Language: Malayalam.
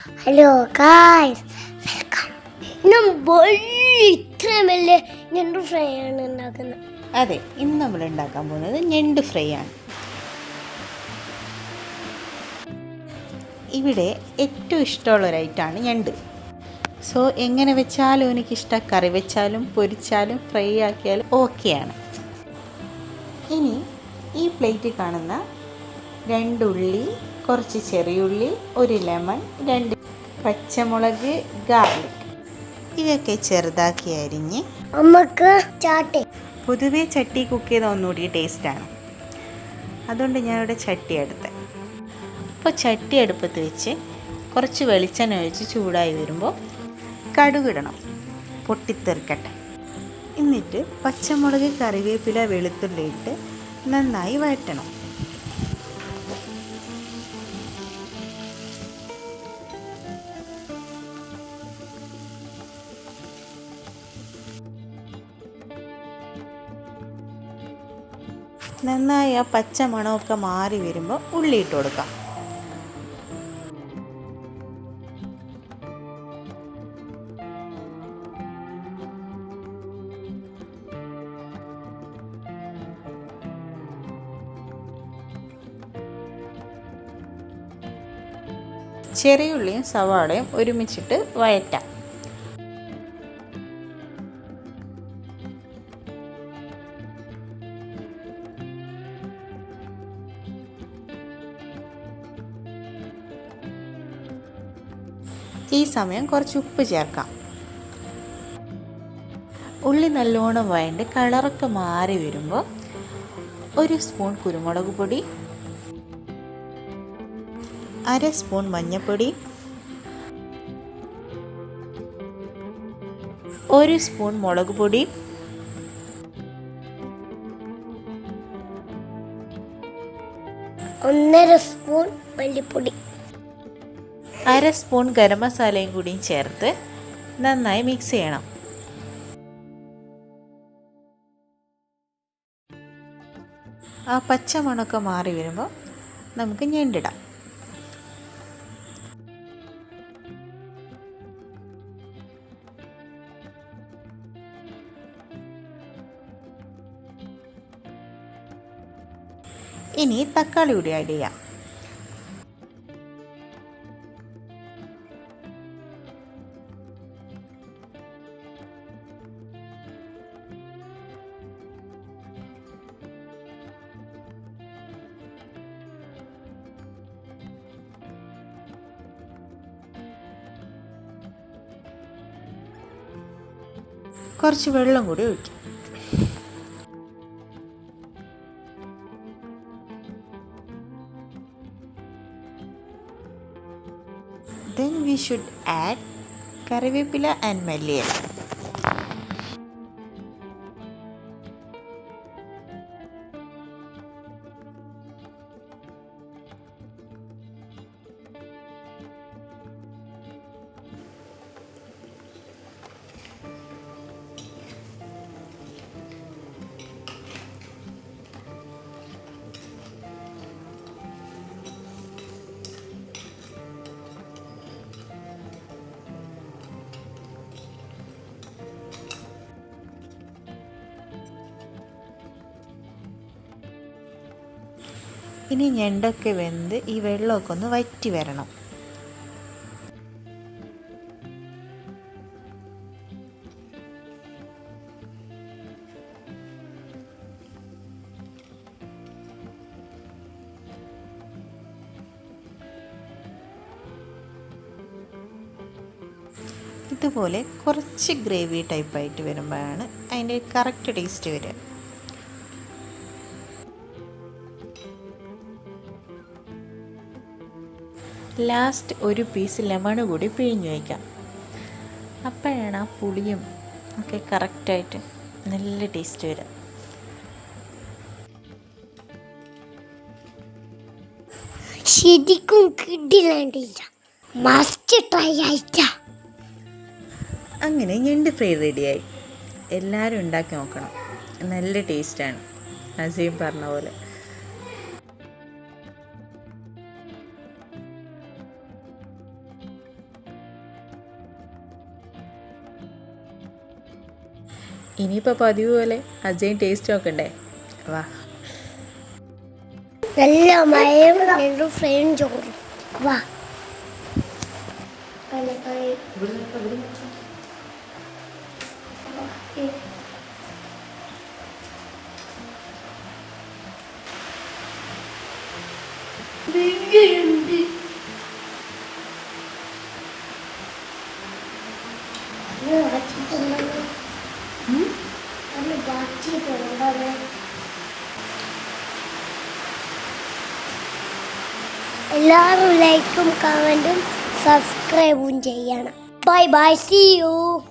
Hello guys, welcome. ഇത്രയും വലിയ ഞണ്ട് ഫ്രൈ ആണ് ഉണ്ടാക്കുന്നത്. അതെ, ഇന്ന് നമ്മൾ ഉണ്ടാക്കാൻ പോകുന്നത് ഞണ്ട് ഫ്രൈ ആണ്. ഇവിടെ ഏറ്റവും ഇഷ്ടമുള്ള ഒരു ഐറ്റമാണ് ഞണ്ട്. സോ എങ്ങനെ വെച്ചാലും എനിക്കിഷ്ടം, കറി വെച്ചാലും പൊരിച്ചാലും ഫ്രൈ ആക്കിയാലും ഓക്കെയാണ്. ഇനി ഈ പ്ലേറ്റിൽ കാണുന്ന 2 ഉള്ളി, കുറച്ച് ചെറിയുള്ളി, 1 ലെമൺ, 2 പച്ചമുളക്, ഗാർലിക് ഇവയൊക്കെ ചെറുതാക്കി അരിഞ്ഞ് നമുക്ക് ചാട്ടി. പൊതുവേ ചട്ടി കുക്ക് ചെയ്താൽ ഒന്നുകൂടി ടേസ്റ്റാണ്. അതുകൊണ്ട് ഞാനിവിടെ ചട്ടി എടുത്തത്. അപ്പോൾ ചട്ടി അടുപ്പത്ത് വെച്ച് കുറച്ച് വെളിച്ചെണ്ണ ഒഴിച്ച് ചൂടായി വരുമ്പോൾ കടുകിടണം, പൊട്ടിത്തെറിക്കട്ടെ. എന്നിട്ട് പച്ചമുളക്, കറിവേപ്പില, വെളുത്തുള്ളി ഇട്ട് നന്നായി വഴറ്റണം. നന്നായി ആ പച്ച മണമൊക്കെ മാറി വരുമ്പോൾ ഉള്ളി ഇട്ട് കൊടുക്കാം. ചെറിയുള്ളിയും സവാളയും ഒരുമിച്ചിട്ട് വഴറ്റാം. ഈ സമയം കുറച്ച് ഉപ്പ് ചേർക്കാം. ഉള്ളി നല്ലോണം വഴണ്ട് കളറൊക്കെ മാറി വരുമ്പോൾ 1 സ്പൂൺ കുരുമുളക് പൊടി, 1/2 സ്പൂൺ മഞ്ഞൾപ്പൊടി, 1 സ്പൂൺ മുളക് പൊടി, 1.5 സ്പൂൺ മല്ലിപ്പൊടി, 1/2 സ്പൂൺ ഗരം മസാലയും കൂടിയും ചേർത്ത് നന്നായി മിക്സ് ചെയ്യണം. ആ പച്ചമണമൊക്കെ മാറി വരുമ്പോൾ നമുക്ക് ഞണ്ടിടാം. ഇനി തക്കാളി കൂടി ആഡ് ചെയ്യാം. കുറച്ച് വെള്ളം കൂടി ഒഴിക്കും. Then we should add കറിവേപ്പില and മല്ലിയില. ഇനി ഞണ്ടൊക്കെ വെന്ത് ഈ വെള്ളമൊക്കെ ഒന്ന് വറ്റി വരണം. ഇതുപോലെ കുറച്ച് ഗ്രേവി ടൈപ്പായിട്ട് വരുമ്പോഴാണ് അതിൻ്റെ കറക്റ്റ് ടേസ്റ്റ് വരിക. ലാസ്റ്റ് 1 പീസ് ലെമൺ കൂടി പിഴിഞ്ഞ് വയ്ക്കാം. അപ്പോഴാണ് ആ പുളിയും ഒക്കെ കറക്റ്റായിട്ട് നല്ല ടേസ്റ്റ് വരിക. ശരിക്കും കിട്ടില്ല, മസ്റ്റ് ട്രൈ ആയിട്ടാ. അങ്ങനെ ഞണ്ട് ഫ്രൈ റെഡിയായി. എല്ലാവരും ഉണ്ടാക്കി നോക്കണം, നല്ല ടേസ്റ്റാണ്. നസീം പറഞ്ഞ പോലെ. ഇനിയിപ്പോൾ പതിവ് പോലെ അജയൻ ടേസ്റ്റ് നോക്കണ്ടേ? വാ. നല്ല മഴയും ഞണ്ടും ഫ്രൈയും ചോറും. വാ. എല്ലാവരും ലൈക്കും കമൻറ്റും സബ്സ്ക്രൈബും ചെയ്യണം. Bye bye, see U.